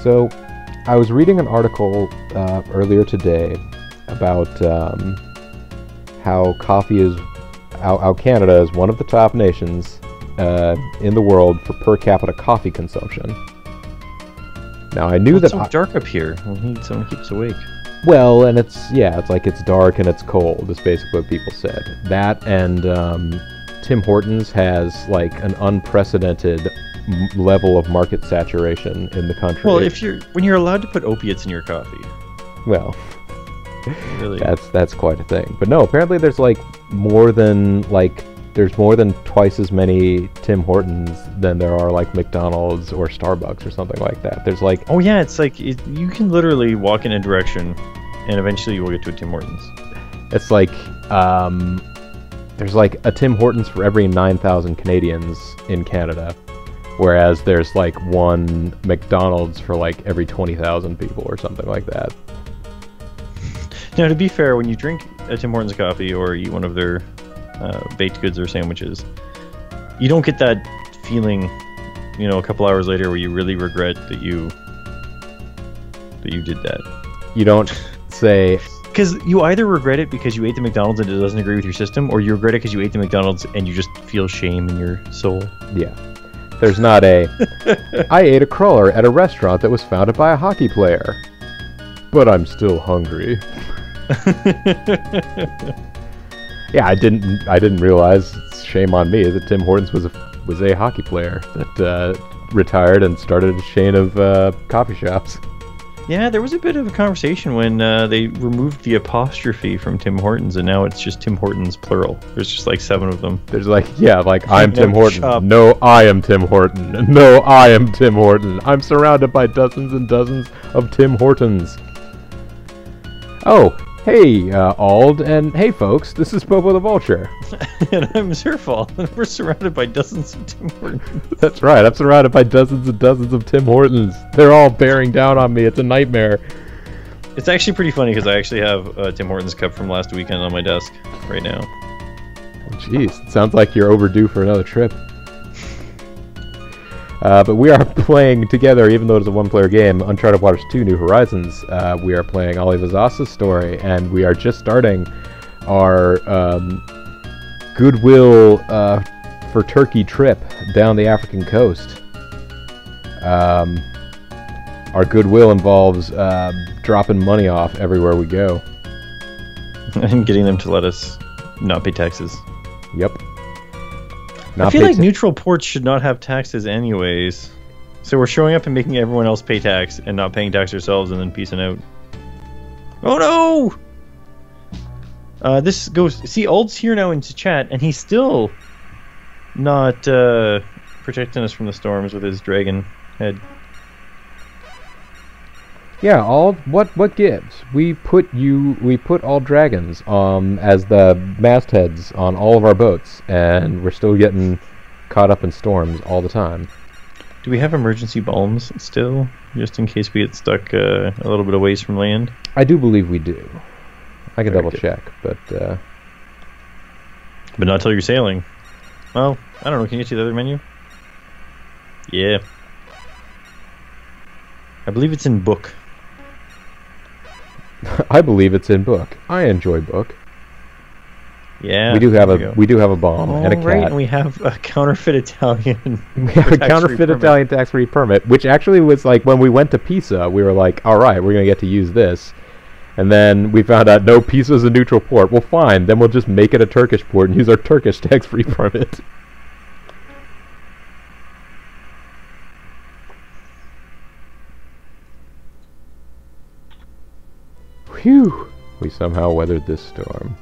So, I was reading an article earlier today about how Canada is one of the top nations in the world for per capita coffee consumption. Now, I knew It's that so dark up here. We need someone to keep us awake. well, and it's like it's dark and it's cold, is basically what people said. That and Tim Hortons has like an unprecedented level of market saturation in the country. Well, when you're allowed to put opiates in your coffee. Well, Really? that's quite a thing. But no, apparently there's more than twice as many Tim Hortons than there are like McDonald's or Starbucks or something like that. There's like Oh yeah, it's like you can literally walk in a direction, and eventually you will get to a Tim Hortons. it's like there's like a Tim Hortons for every 9,000 Canadians in Canada, whereas there's like one McDonald's for like every 20,000 people or something like that. Now, to be fair, when you drink a Tim Hortons coffee or eat one of their baked goods or sandwiches, you don't get that feeling, a couple hours later where you really regret that you did that. You don't say... Because you either regret it because you ate the McDonald's and it doesn't agree with your system, or you regret it because you ate the McDonald's and you just feel shame in your soul. Yeah. There's not a... I ate a crawler at a restaurant that was founded by a hockey player, but I'm still hungry. Yeah, I didn't realize, shame on me, that Tim Hortons was a hockey player that retired and started a chain of coffee shops. Yeah, there was a bit of a conversation when they removed the apostrophe from Tim Hortons, and now it's just Tim Hortons plural. There's just like 7 of them. There's I'm Tim Horton. Shop. No, I am Tim Horton. No, I am Tim Horton. I'm surrounded by dozens and dozens of Tim Hortons. Oh, hey, Ald, and hey, folks, this is BoboTheVulture. And I'm Zerfall, and we're surrounded by dozens of Tim Hortons. That's right, I'm surrounded by dozens and dozens of Tim Hortons. They're all bearing down on me. It's a nightmare. It's actually pretty funny because I actually have a Tim Hortons cup from last weekend on my desk right now. Jeez, it sounds like you're overdue for another trip. But we are playing together, even though it's a one-player game, Uncharted Waters 2 New Horizons. We are playing Oliver Zasa's story, and we are just starting our goodwill for Turkey trip down the African coast. Our goodwill involves dropping money off everywhere we go. And getting them to let us not pay taxes. Yep. I feel like neutral ports should not have taxes anyways. So we're showing up and making everyone else pay tax and not paying tax ourselves and then peacing out. Oh no! This goes... See, Ald's here now into chat and he's still not protecting us from the storms with his dragon head. Yeah, Ald, what gives? We put all dragons as the mastheads on all of our boats, and we're still getting caught up in storms all the time. Do we have emergency balms still, just in case we get stuck a little bit of ways from land? I do believe we do. I can double check, but not till you're sailing. Well, I don't know. Can you get to the other menu? Yeah. I believe it's in book. I believe it's in book. I enjoy book. Yeah, we do have a bomb and a cat. Right, and we have a counterfeit Italian. We have a counterfeit Italian tax-free permit, which actually was like when we went to Pisa, we were like, all right, we're gonna get to use this, and then we found out no, Pisa's a neutral port. Well, fine, then we'll just make it a Turkish port and use our Turkish tax-free permit. Phew! We somehow weathered this storm.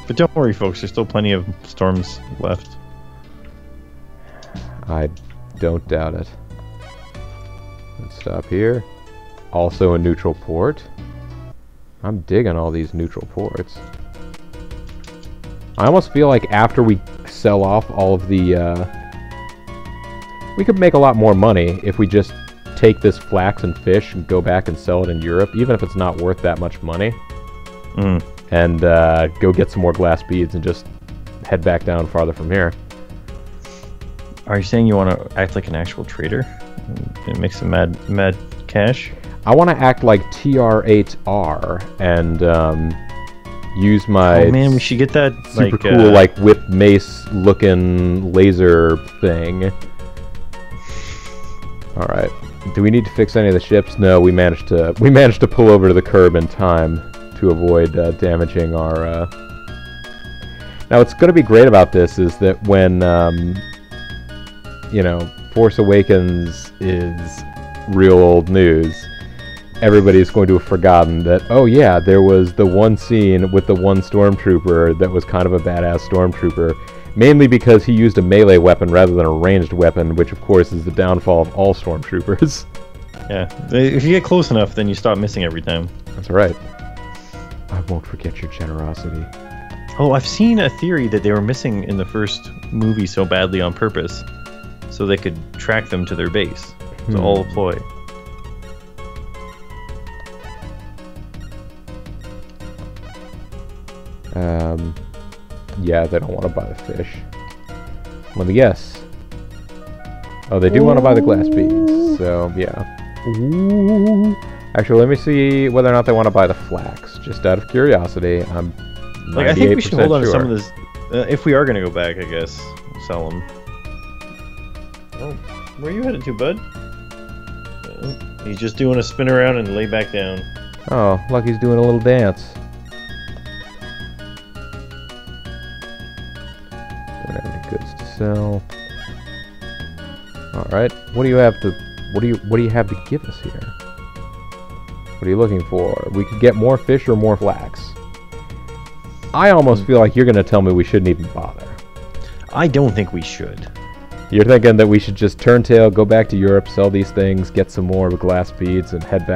But don't worry, folks. There's still plenty of storms left. I don't doubt it. Let's stop here. Also a neutral port. I'm digging all these neutral ports. I almost feel like after we sell off all of the... we could make a lot more money if we just take this flax and fish and go back and sell it in Europe, even if it's not worth that much money. And go get some more glass beads and just head back down farther from here. Are you saying you want to act like an actual trader and make some mad cash? I want to act like TR8R and use my... Oh man, we should get that super cool, like whip mace looking laser thing. All right. Do we need to fix any of the ships? No, we managed to pull over to the curb in time to avoid damaging our. Now, what's going to be great about this is that when you know, Force Awakens is real old news, everybody's going to have forgotten that, oh yeah, there was the one scene with the one stormtrooper that was kind of a badass stormtrooper, mainly because he used a melee weapon rather than a ranged weapon, which of course is the downfall of all stormtroopers. Yeah, if you get close enough, then you stop missing every time. That's right. I won't forget your generosity. Oh, I've seen a theory that they were missing in the first movie so badly on purpose, so they could track them to their base. It's all a ploy. Yeah, they don't want to buy the fish. Let me guess. Oh, they do want to buy the glass beads, so yeah. Ooh. Actually, let me see whether or not they want to buy the flax, just out of curiosity. I'm 98% like, I think we should hold on sure. to some of this, if we are going to go back, I guess. Sell them. Oh, where are you headed to, bud? He's just doing a spin around and lay back down. Oh, Lucky's doing a little dance. Don't have any goods to sell. All right, what do you have to give us here? What are you looking for? We could get more fish or more flax. I almost feel like you're going to tell me we shouldn't even bother. I don't think we should. You're thinking that we should just turn tail, go back to Europe, sell these things, get some more glass beads, and head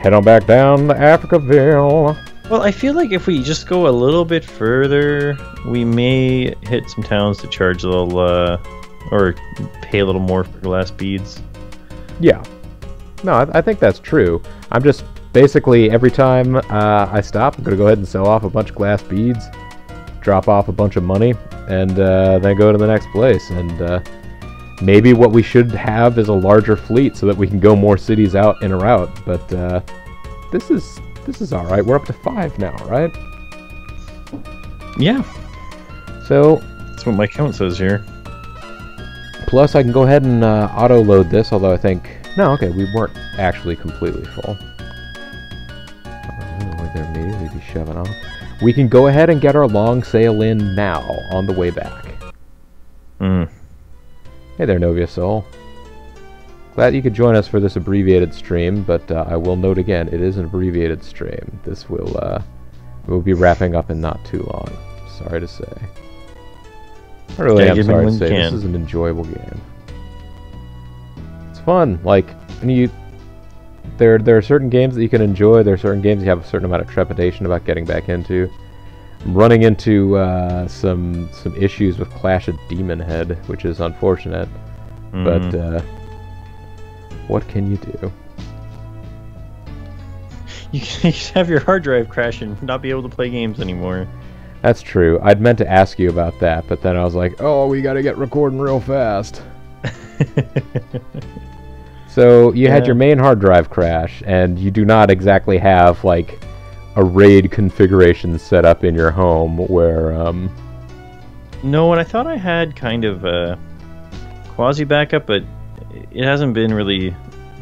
on back down to Africaville. Well, I feel like if we just go a little bit further, we may hit some towns to charge a little, or pay a little more for glass beads. Yeah. No, I think that's true. I'm just basically, every time I stop, I'm going to go ahead and sell off a bunch of glass beads, drop off a bunch of money, and then go to the next place. And maybe what we should have is a larger fleet so that we can go more cities out in a route. But this is all right. We're up to 5 now, right? Yeah. So that's what my count says here. Plus, I can go ahead and auto-load this, although I think... No, okay, we weren't actually completely full. They're immediately be shoving off. We can go ahead and get our long sail in now, on the way back. Hey there, Novia Soul. Glad you could join us for this abbreviated stream, but I will note again, it is an abbreviated stream. This will be wrapping up in not too long. Sorry to say. I really am sorry to say. This is an enjoyable game. It's fun. Like, and there are certain games that you can enjoy. There are certain games you have a certain amount of trepidation about getting back into. I'm running into some issues with Clash of Demon Head, which is unfortunate. But what can you do? You can have your hard drive crash and not be able to play games anymore. That's true. I'd meant to ask you about that, but then I was like, oh, we gotta get recording real fast. So you had your main hard drive crash, and you do not exactly have like a RAID configuration set up in your home where No, and I thought I had kind of a quasi backup, but it hasn't been really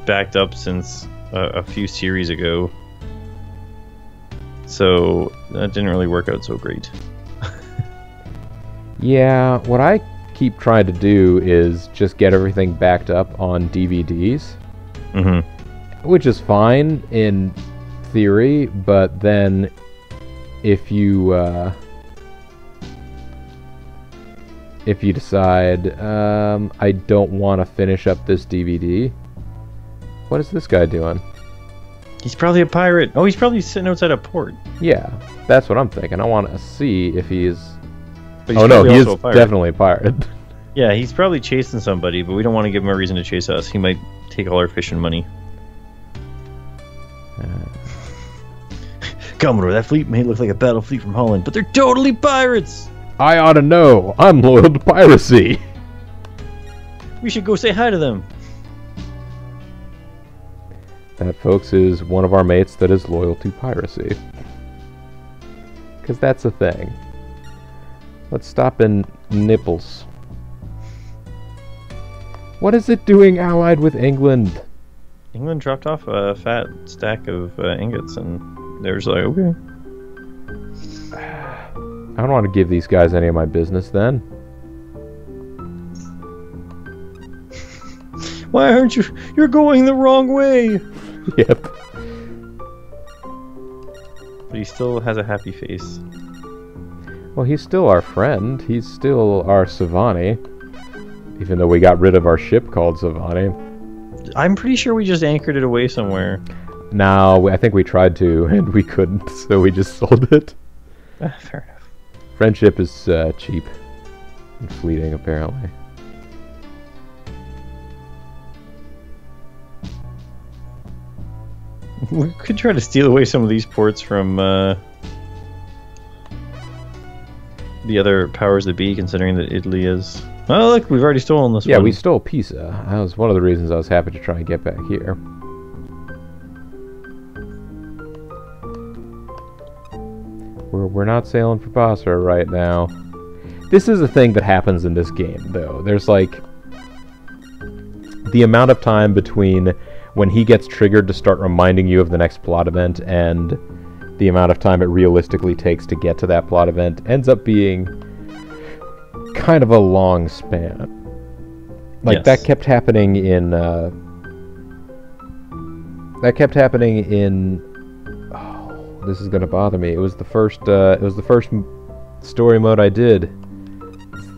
backed up since a few series ago. So that didn't really work out so great. Yeah, what I keep trying to do is just get everything backed up on DVDs. Which is fine in theory, but then if you decide I don't want to finish up this DVD, what is this guy doing? He's probably a pirate. Oh, he's probably sitting outside a port. Yeah, that's what I'm thinking. I want to see if he's... But he's oh no, he is a definitely a pirate. Yeah, he's probably chasing somebody, but we don't want to give him a reason to chase us. He might take all our fishing money. Commodore, that fleet may look like a battle fleet from Holland, but they're totally pirates! I ought to know. I'm loyal to piracy. We should go say hi to them. That, folks, is one of our mates that is loyal to piracy. Because that's a thing. Let's stop in Nipples. What is it doing allied with England? England dropped off a fat stack of ingots, and they were just like, okay. I don't want to give these guys any of my business then. Why aren't you? You're going the wrong way! Yep. But he still has a happy face. Well, he's still our friend. He's still our Savani. Even though we got rid of our ship called Savani. I'm pretty sure we just anchored it away somewhere. No, I think we tried to, and we couldn't, so we just sold it. Fair enough. Friendship is cheap and fleeting, apparently. We could try to steal away some of these ports from the other powers that be, considering that Italy is... Oh, look, we've already stolen this one. Yeah, we stole Pisa. That was one of the reasons I was happy to try and get back here. We're not sailing for Basra right now. This is a thing that happens in this game, though. There's, like... the amount of time between when he gets triggered to start reminding you of the next plot event and the amount of time it realistically takes to get to that plot event ends up being kind of a long span. Like, yes. that kept happening in oh, this is gonna bother me. It was the first story mode I did.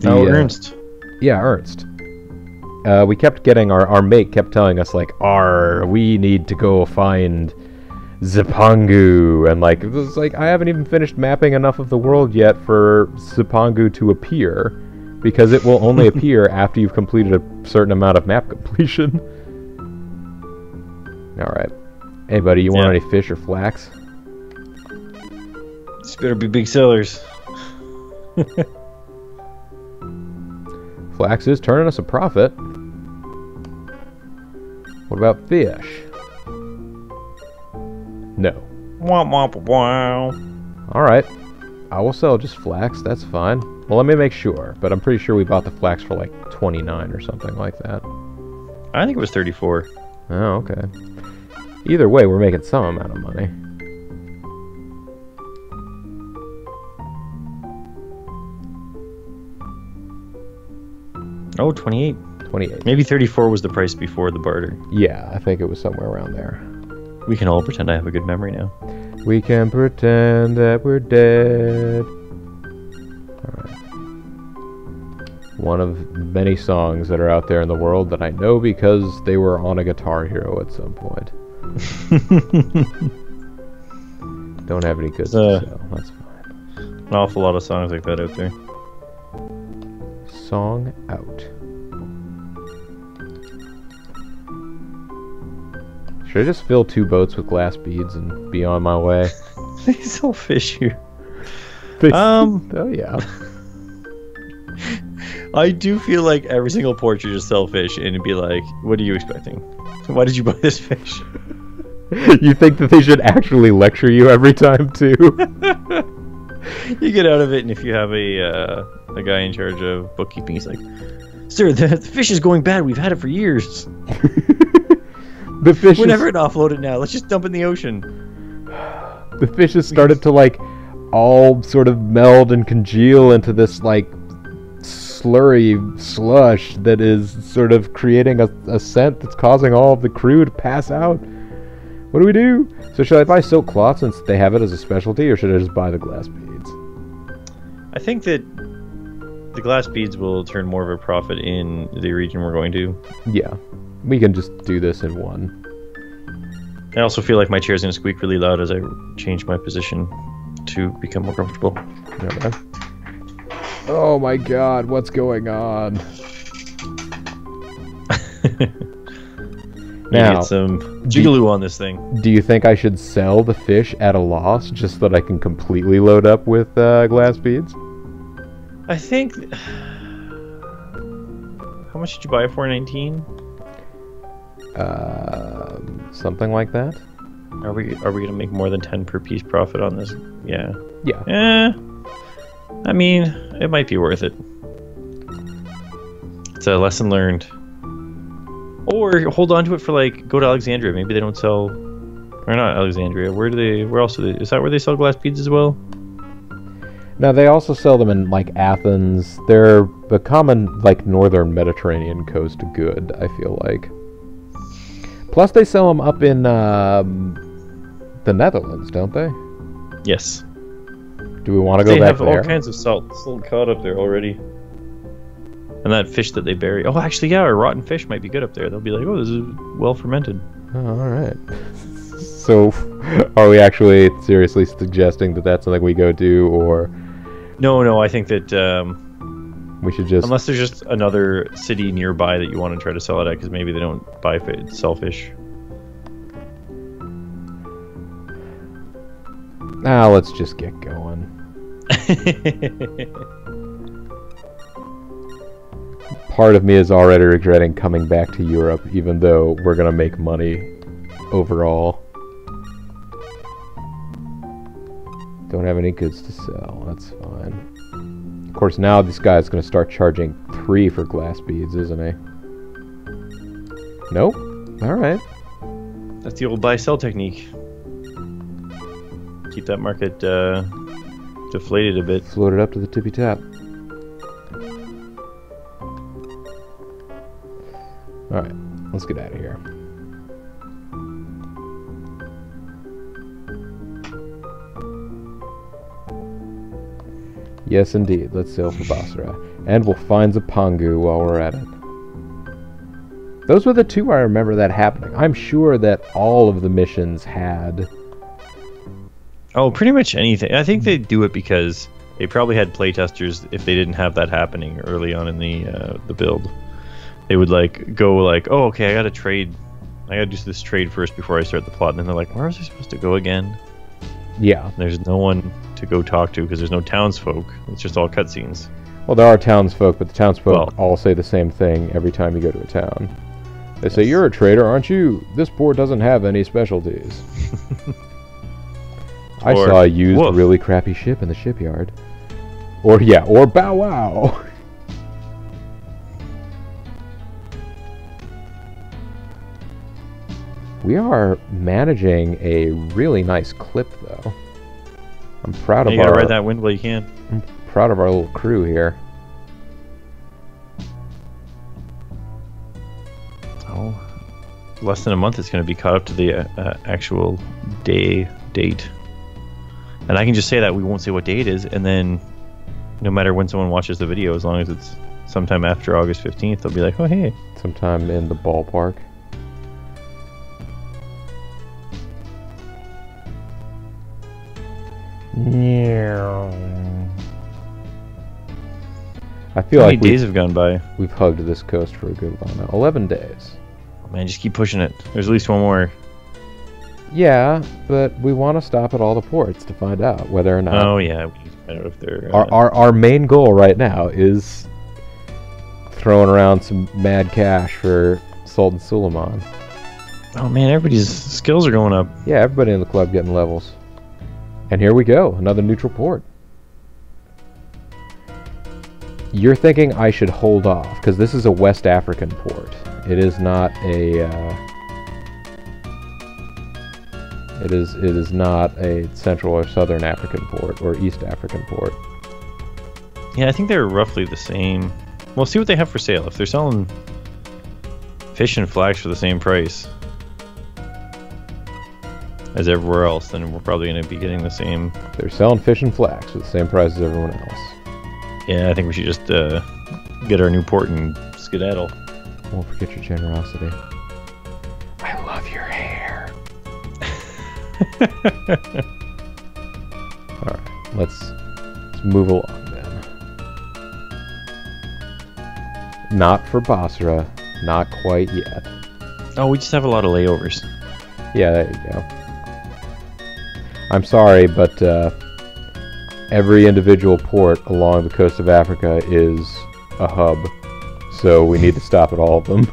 Ernst. Yeah, Ernst. We kept getting our mate kept telling us, like, we need to go find Zipangu, and like, it was like, I haven't even finished mapping enough of the world yet for Zipangu to appear, because it will only appear after you've completed a certain amount of map completion. Alright. Hey buddy, you want any fish or flax? These better be big sellers. Flax is turning us a profit. What about fish? No. Alright. I will sell just flax, that's fine. Well, let me make sure, but I'm pretty sure we bought the flax for like 29 or something like that. I think it was 34. Oh, okay. Either way, we're making some amount of money. Oh, 28. 28. Maybe 34 was the price before the barter. Yeah, I think it was somewhere around there. We can all pretend I have a good memory now. We can pretend that we're dead. Alright. One of many songs that are out there in the world that I know because they were on a Guitar Hero at some point. Don't have any good to sell, that's fine. An awful lot of songs like that out there. Song out. Should I just fill 2 boats with glass beads and be on my way? They sell fish here. Oh yeah. I do feel like every single port should just sell fish and it'd be like, what are you expecting? Why did you buy this fish? You think that they should actually lecture you every time too? You get out of it, and if you have a guy in charge of bookkeeping, he's like, "Sir, the fish is going bad. We've had it for years. The fish We're never gonna offload it now. Let's just dump it in the ocean." The fish has started to, like, all sort of meld and congeal into this, like, slurry slush that is sort of creating a scent that's causing all of the crew to pass out. What do we do? So should I buy silk cloth since they have it as a specialty, or should I just buy the glass beads? I think that the glass beads will turn more of a profit in the region we're going to. Yeah. We can just do this in one. I also feel like my chair's going to squeak really loud as I change my position to become more comfortable. Okay. Oh my god, what's going on? Now, get some jigaloo on this thing. Do you think I should sell the fish at a loss just so that I can completely load up with glass beads? I think... How much did you buy it for? 19? Something like that. Are we gonna make more than 10 per piece profit on this? Yeah. Yeah. I mean, it might be worth it. It's a lesson learned. Or hold on to it for like, go to Alexandria. Maybe they don't sell, or not Alexandria. Where else is that where they sell glass beads as well? Now they also sell them in like Athens. They're the common like northern Mediterranean coast good, I feel like. Plus they sell them up in the Netherlands, don't they? Yes. Do we want to go back there? They have all kinds of salt caught up there already. And that fish that they bury. Oh, actually, yeah, our rotten fish might be good up there. They'll be like, oh, this is well fermented. Oh, all right. So, are we actually seriously suggesting that that's something we go do, or? No, I think that we should just. Unless there's just another city nearby that you want to try to sell it at, because maybe they don't sell fish. Let's just get going. Part of me is already regretting coming back to Europe, even though we're gonna make money overall. Don't have any goods to sell, that's fine. Of course, now this guy's gonna start charging 3 for glass beads, isn't he? Nope. Alright. That's the old buy-sell technique. Keep that market deflated a bit. Float it up to the tippy top. Alright, let's get out of here. Yes, indeed. Let's sail for Basra. And we'll find Zapangu while we're at it. Those were the 2 I remember that happening. I'm sure that all of the missions had... Oh, pretty much anything. I think they do it because they probably had playtesters if they didn't have that happening early on in the build. They would like go like, oh, okay, I gotta trade. I gotta do this trade first before I start the plot. And then they're like, where was I supposed to go again? Yeah. And there's no one to go talk to because there's no townsfolk. It's just all cutscenes. Well, there are townsfolk, but the townsfolk all say the same thing every time you go to a town. They say, you're a trader, aren't you? This port doesn't have any specialties. I saw a used really crappy ship in the shipyard. Or bow wow. We are managing a really nice clip, though. I'm proud of our... You gotta ride that wind while you can. I'm proud of our little crew here. Oh, less than a month it's going to be caught up to the actual date. And I can just say that, we won't say what day it is, and then no matter when someone watches the video, as long as it's sometime after August 15th, they'll be like, oh, hey. Sometime in the ballpark. I feel like days have gone by. We've hugged this coast for a good while now. 11 days. Oh, man, just keep pushing it. There's at least one more. Yeah, but we want to stop at all the ports to find out whether or not... Oh, yeah. We need to find out if they're... Our main goal right now is throwing around some mad cash for Sultan Suleiman. Oh, man, everybody's skills are going up. Yeah, everybody in the club getting levels. And here we go, another neutral port. You're thinking I should hold off, because this is a West African port. It is not a... It is not a Central or Southern African port, or East African port. Yeah, I think they're roughly the same. We'll see what they have for sale. If they're selling fish and flax for the same price as everywhere else, then we're probably going to be getting the same. They're selling fish and flax for the same price as everyone else. Yeah, I think we should just get our new port and skedaddle. Won't forget your generosity. I love your hair. Alright, let's move along then. Not for Basra, not quite yet. Oh, we just have a lot of layovers. Yeah, there you go. I'm sorry, but every individual port along the coast of Africa is a hub, so we need to stop at all of them.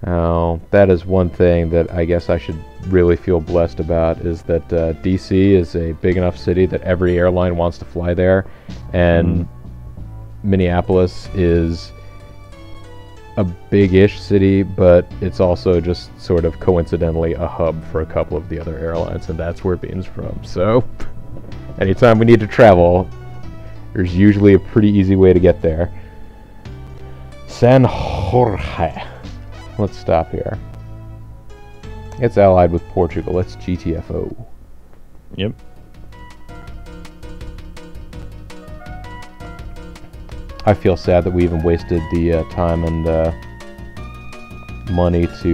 Oh, that is one thing that I guess I should really feel blessed about, is that DC is a big enough city that every airline wants to fly there, and Minneapolis is a big-ish city, but it's also just sort of coincidentally a hub for a couple of the other airlines, and that's where Bean's from. So, anytime we need to travel, there's usually a pretty easy way to get there. San Jorge. Let's stop here. It's allied with Portugal. It's GTFO. Yep. I feel sad that we even wasted the time and money to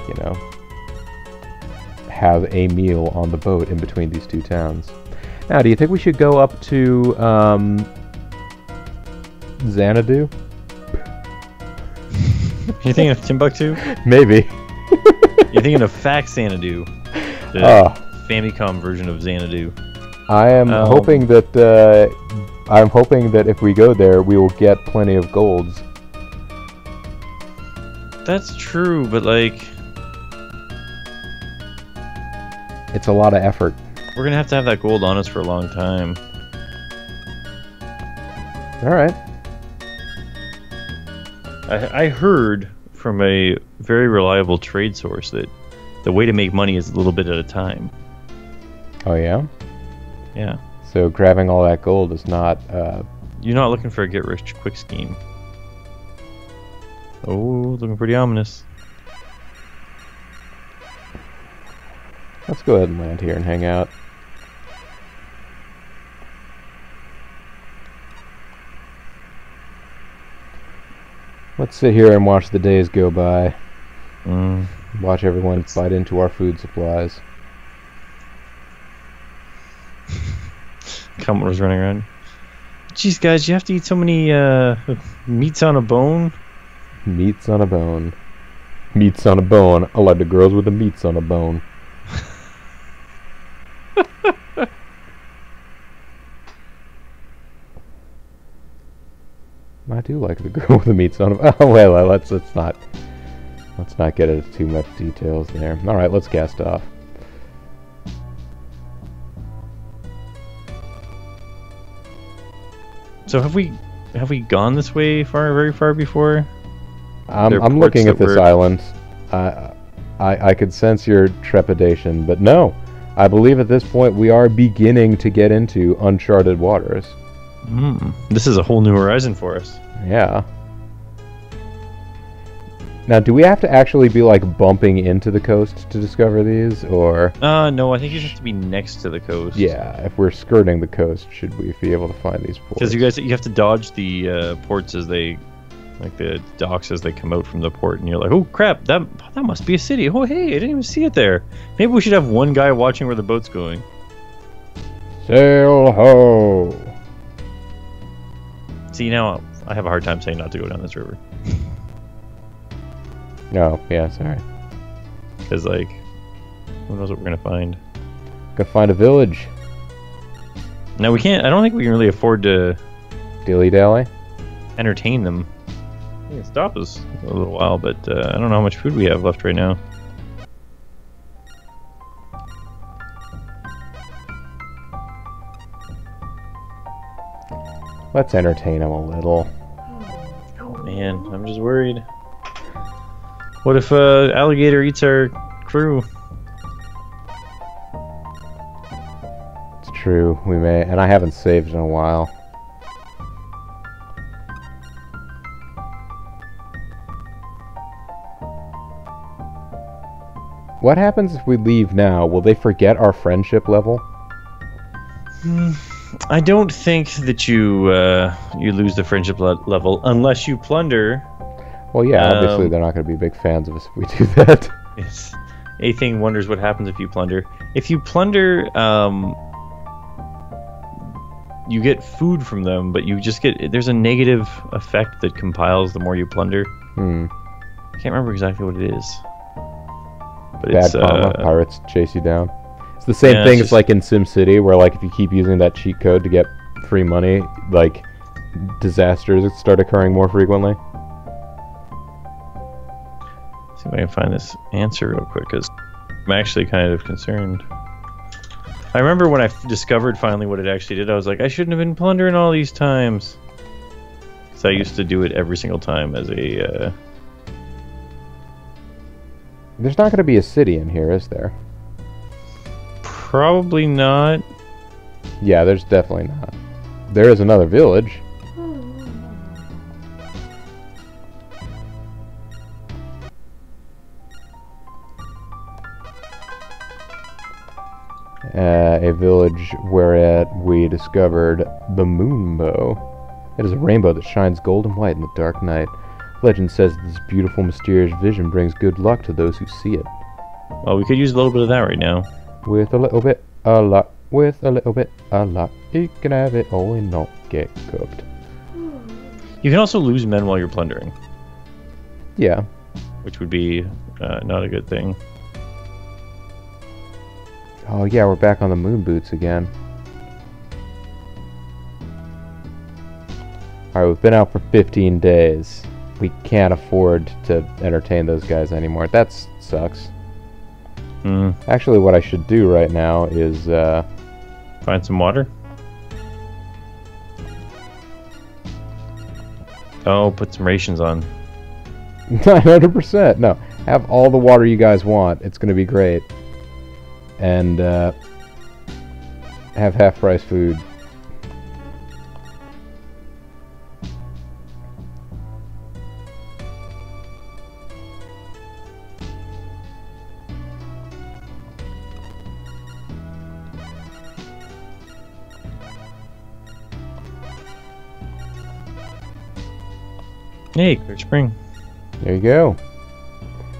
you know, have a meal on the boat in between these two towns. Now, do you think we should go up to Xanadu? You thinking of Timbuktu? Maybe. You're thinking of Fax Xanadu, the Famicom version of Xanadu. I am hoping that if we go there, we will get plenty of golds. That's true, but like, it's a lot of effort. We're gonna have to have that gold on us for a long time. All right. I heard from a very reliable trade source that the way to make money is a little bit at a time. Oh yeah? Yeah. So grabbing all that gold is not... You're not looking for a get-rich-quick scheme. Oh, looking pretty ominous. Let's go ahead and land here and hang out. Let's sit here and watch the days go by. Watch everyone bite into our food supplies. Comet was running around. Jeez, guys, you have to eat so many meats on a bone. Meats on a bone. Meats on a bone. I like the girls with the meats on a bone. I do like the girl with the meats on a... Oh well, let's not get into too much details there. All right, let's cast off. So have we gone this way very far before? I'm looking at this island. I could sense your trepidation, but no. I believe at this point we are beginning to get into uncharted waters. This is a whole new horizon for us. Yeah. Now, do we have to actually be like bumping into the coast to discover these, or? No, I think you just have to be next to the coast. Yeah, if we're skirting the coast, should we be able to find these ports? Because you have to dodge the ports as they, like the docks as they come out from the port, and you're like, oh crap, that must be a city. Oh hey, I didn't even see it there. Maybe we should have one guy watching where the boat's going. Sail ho! See, now I have a hard time saying not to go down this river. No, yeah, sorry. Because, like, who knows what we're going to find. Gonna find a village. No, we can't. I don't think we can really afford to... Dilly-dally? Entertain them. They can stop us a little while, but I don't know how much food we have left right now. Let's entertain them a little. Oh, man, I'm just worried. What if alligator eats our crew? It's true, we may, and I haven't saved in a while. What happens if we leave now? Will they forget our friendship level? I don't think that you lose the friendship level unless you plunder. Well, yeah, obviously they're not going to be big fans of us if we do that. Yes. A thing wonders what happens if you plunder. If you plunder, you get food from them, but you just get... There's a negative effect that compiles the more you plunder. I can't remember exactly what it is. But Bad karma, pirates chase you down. It's the same thing as like in SimCity, where like if you keep using that cheat code to get free money, like disasters start occurring more frequently. See if I can find this answer real quick, because I'm actually kind of concerned. I remember when I discovered finally what it actually did, I was like, I shouldn't have been plundering all these times. Because I used to do it every single time as a... There's not going to be a city in here, is there? Probably not. Yeah, there's definitely not. There is another village. A village whereat we discovered the moon bow. It is a rainbow that shines golden white in the dark night. Legend says that this beautiful, mysterious vision brings good luck to those who see it. Well, we could use a little bit of that right now. With a little bit, a lot. With a little bit, a lot. You can have it all and not get cooked. You can also lose men while you're plundering. Yeah. Which would be not a good thing. Oh yeah, we're back on the moon boots again. Alright, we've been out for 15 days. We can't afford to entertain those guys anymore. That sucks. Actually, what I should do right now is... find some water? Oh, put some rations on. 900%. No, have all the water you guys want. It's going to be great. And have half-price food. Hey, Clear Spring. There you go.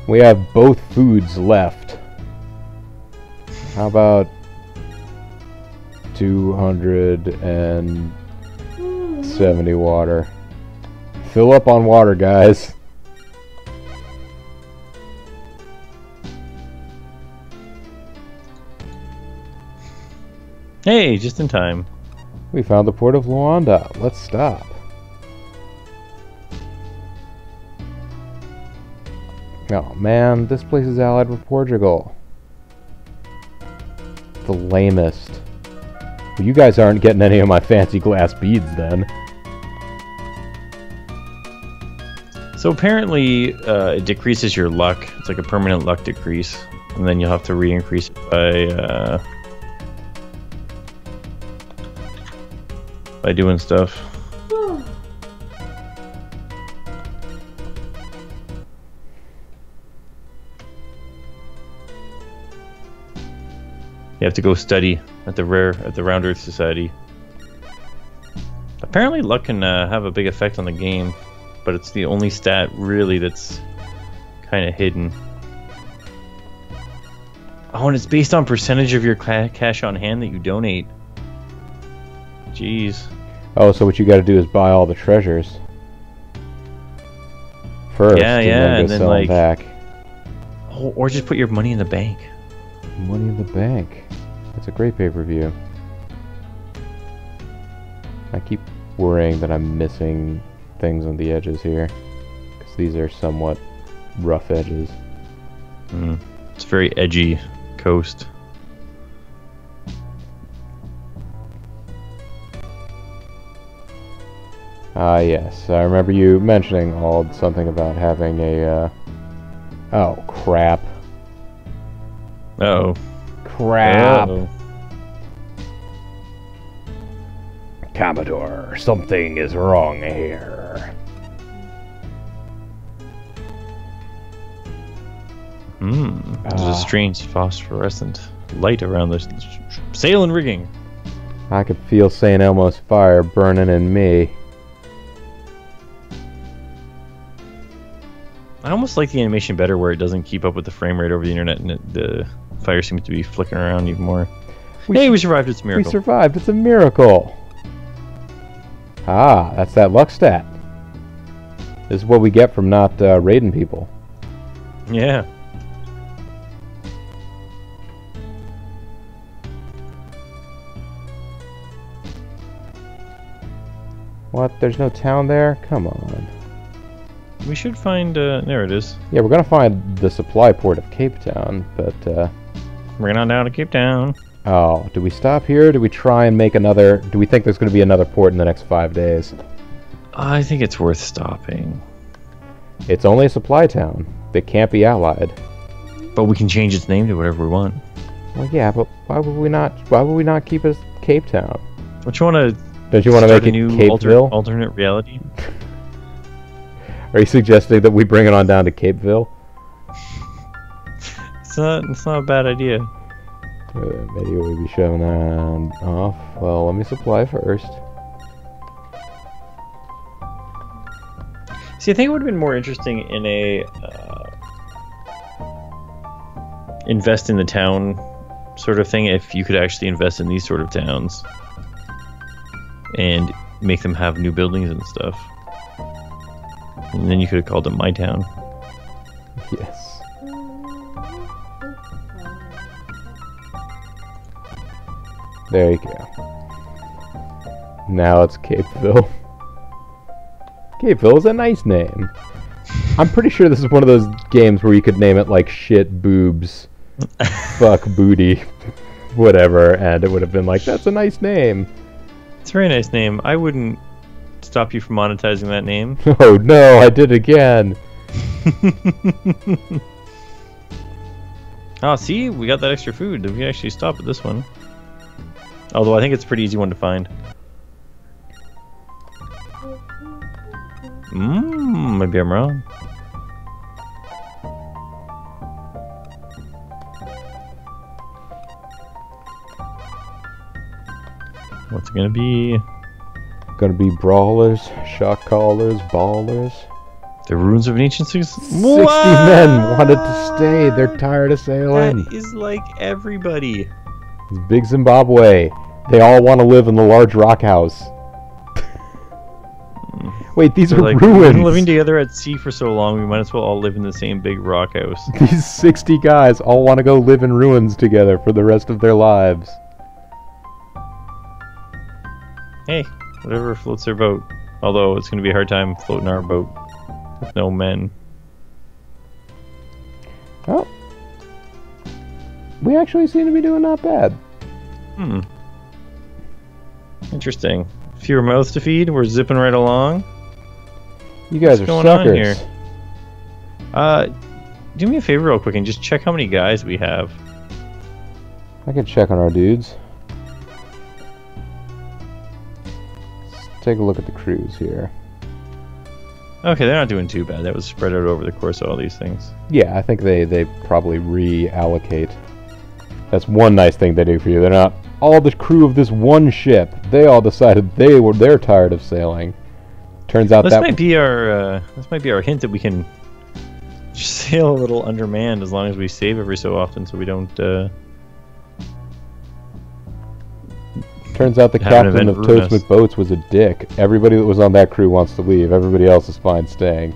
We have both foods left. How about 270 water? Fill up on water, guys. Hey, just in time. We found the port of Luanda. Let's stop. Oh man, this place is allied with Portugal. The lamest. Well, you guys aren't getting any of my fancy glass beads then. So apparently it decreases your luck. It's like a permanent luck decrease. And then you'll have to re-increase it by doing stuff. You have to go study at the Round Earth Society. Apparently luck can have a big effect on the game, but it's the only stat really that's kind of hidden. Oh, and it's based on percentage of your cash on hand that you donate. Jeez. Oh, so what you gotta do is buy all the treasures first, and then sell them back. Oh, or just put your money in the bank. Money in the bank. That's a great pay-per-view. I keep worrying that I'm missing things on the edges here, because these are somewhat rough edges. It's a very edgy coast. Ah, yes. I remember you mentioning something about having a, oh, crap. Uh-oh. Crap. Uh-oh. Commodore, something is wrong here. There's a strange phosphorescent light around the sail and rigging. I could feel St. Elmo's fire burning in me. I almost like the animation better where it doesn't keep up with the frame rate over the internet and the fire seems to be flickering around even more. Hey, we survived. It's a miracle. We survived. It's a miracle. Ah, that's that luck stat. This is what we get from not raiding people. Yeah. What? There's no town there? Come on. We should find, there it is. Yeah, we're gonna find the supply port of Cape Town, but, Bring it on down to Cape Town. Oh, do we stop here? Do we try and make another... Do we think there's gonna be another port in the next 5 days? I think it's worth stopping. It's only a supply town. They can't be allied. But we can change its name to whatever we want. Well, yeah, but why would we not keep it Cape Town? Don't you want to... Don't you want to make it new Capeville? alternate reality? Are you suggesting that we bring it on down to Capeville? It's not a bad idea. Maybe we'll be showing that off. Well, let me supply first. See, I think it would have been more interesting in a invest in the town sort of thing if you could actually invest in these sort of towns and make them have new buildings and stuff. And then you could have called it My Town. Yes. There you go. Now it's Capeville. Capeville is a nice name. I'm pretty sure this is one of those games where you could name it like shit, boobs, fuck, booty, whatever, and it would have been like, that's a nice name. It's a very nice name. I wouldn't stop you from monetizing that name. Oh no, I did again. Oh, see? We got that extra food. Did we actually stop at this one? Although I think it's a pretty easy one to find. Maybe I'm wrong. What's it gonna be? Gonna be brawlers, shot callers, ballers. The ruins of an ancient 60 men wanted to stay. They're tired of sailing. That is like everybody. It's big Zimbabwe. They all want to live in the large rock house. Wait, these are like, ruins. We've been living together at sea for so long, we might as well all live in the same big rock house. These 60 guys all want to go live in ruins together for the rest of their lives. Hey, whatever floats their boat. Although it's going to be a hard time floating our boat with no men. Oh. We actually seem to be doing not bad. Interesting. Fewer mouths to feed. We're zipping right along. You guys are suckers. Do me a favor real quick and just check how many guys we have. I can check on our dudes. Let's take a look at the crews here. Okay, they're not doing too bad. That was spread out over the course of all these things. Yeah, I think they probably reallocate. That's one nice thing they do for you. They're not all the crew of this one ship. They all decided they're tired of sailing. Turns out this might be our hint that we can sail a little undermanned as long as we save every so often, so we don't. Turns out the captain of Toast McBoats was a dick. Everybody that was on that crew wants to leave. Everybody else is fine staying.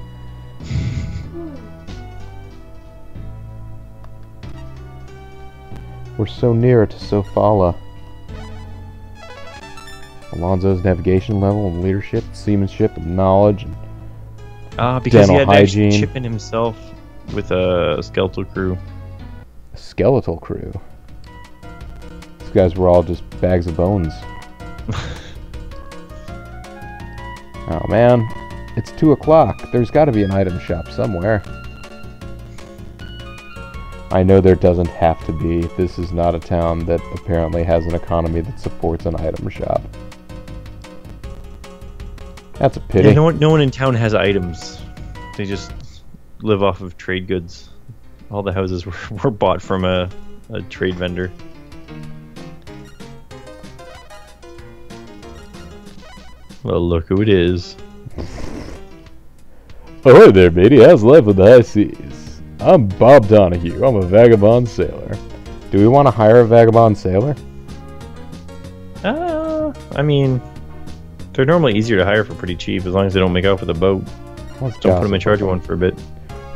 We're so near to Sofala. Alonzo's navigation level and leadership, seamanship and knowledge, and because he had hygiene. to chip in himself with a skeletal crew. A skeletal crew? These guys were all just bags of bones. Oh man, it's 2 o'clock. There's got to be an item shop somewhere. I know there doesn't have to be. This is not a town that apparently has an economy that supports an item shop. That's a pity. Yeah, no one in town has items. They just live off of trade goods. All the houses were bought from a trade vendor. Well, look who it is. Ahoy there, matey. How's life with the high seas? I'm Bob Donahue. I'm a vagabond sailor. Do we want to hire a vagabond sailor? I mean, they're normally easier to hire for pretty cheap as long as they don't make out with a boat. Don't put them in charge of one for a bit.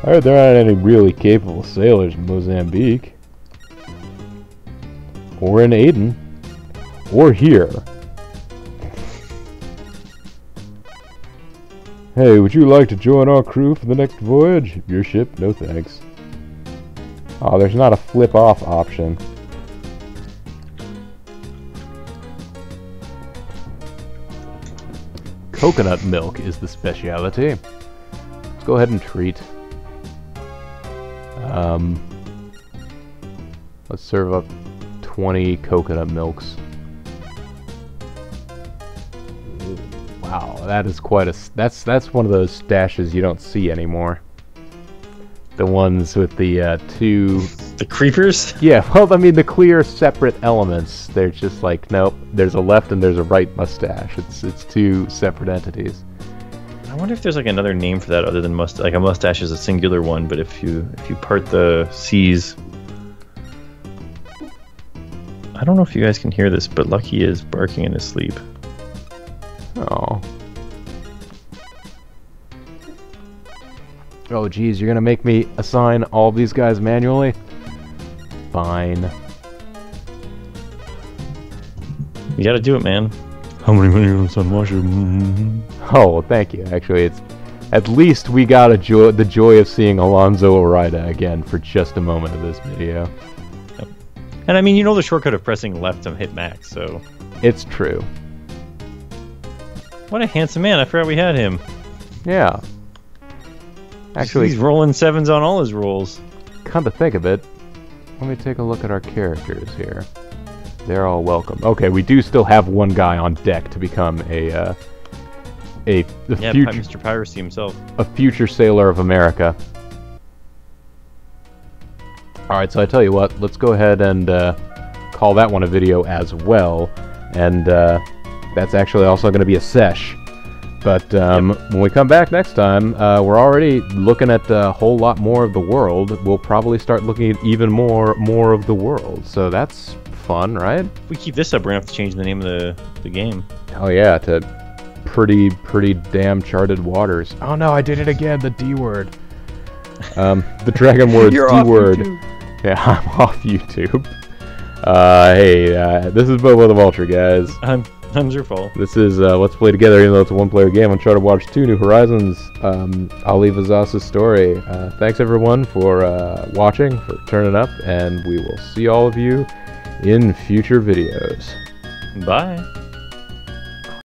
I heard there aren't any really capable sailors in Mozambique. Or in Aden. Or here. Hey, would you like to join our crew for the next voyage? Your ship? No thanks. Oh, there's not a flip off option. Coconut milk is the speciality. Let's go ahead and treat. Let's serve up 20 coconut milks. Wow, that is quite a... That's one of those stashes you don't see anymore. The ones with the two... The creepers? Yeah, well, I mean, the clear separate elements. They're just like, nope, there's a left and there's a right mustache. It's two separate entities. I wonder if there's like another name for that other than mustache. Like a mustache is a singular one, but if you part the C's... I don't know if you guys can hear this, but Lucky is barking in his sleep. Oh. Oh, geez, you're gonna make me assign all these guys manually? Fine. You gotta do it, man. How many minutes on washer? Oh, well, thank you. Actually, it's... At least we got the joy of seeing Alonzo Orida again for just a moment of this video. Yep. And I mean, you know the shortcut of pressing left to hit max, so... It's true. What a handsome man. I forgot we had him. Yeah. Actually, he's rolling sevens on all his rolls. Come to think of it, let me take a look at our characters here. They're all welcome. Okay, we do still have one guy on deck to become yeah, Mr. Piracy himself. A future sailor of America. Alright, so I tell you what, let's go ahead and call that one a video as well. And that's actually also going to be a sesh. But when we come back next time, we're already looking at a whole lot more of the world. We'll probably start looking at even more of the world. So that's fun, right? If we keep this up, we're going to have to change the name of the game. Oh yeah, to pretty damn charted waters. Oh no, I did it again, the D word. The dragon word's D word. Yeah, I'm off YouTube. Hey, this is BoboTheVulture, guys. I'm Zerfall. This is Let's Play Together, even though it's a one-player game. Uncharted Waters 2, New Horizons, Ali Vazas' story. Thanks, everyone, for watching, for turning up, and we will see all of you in future videos. Bye.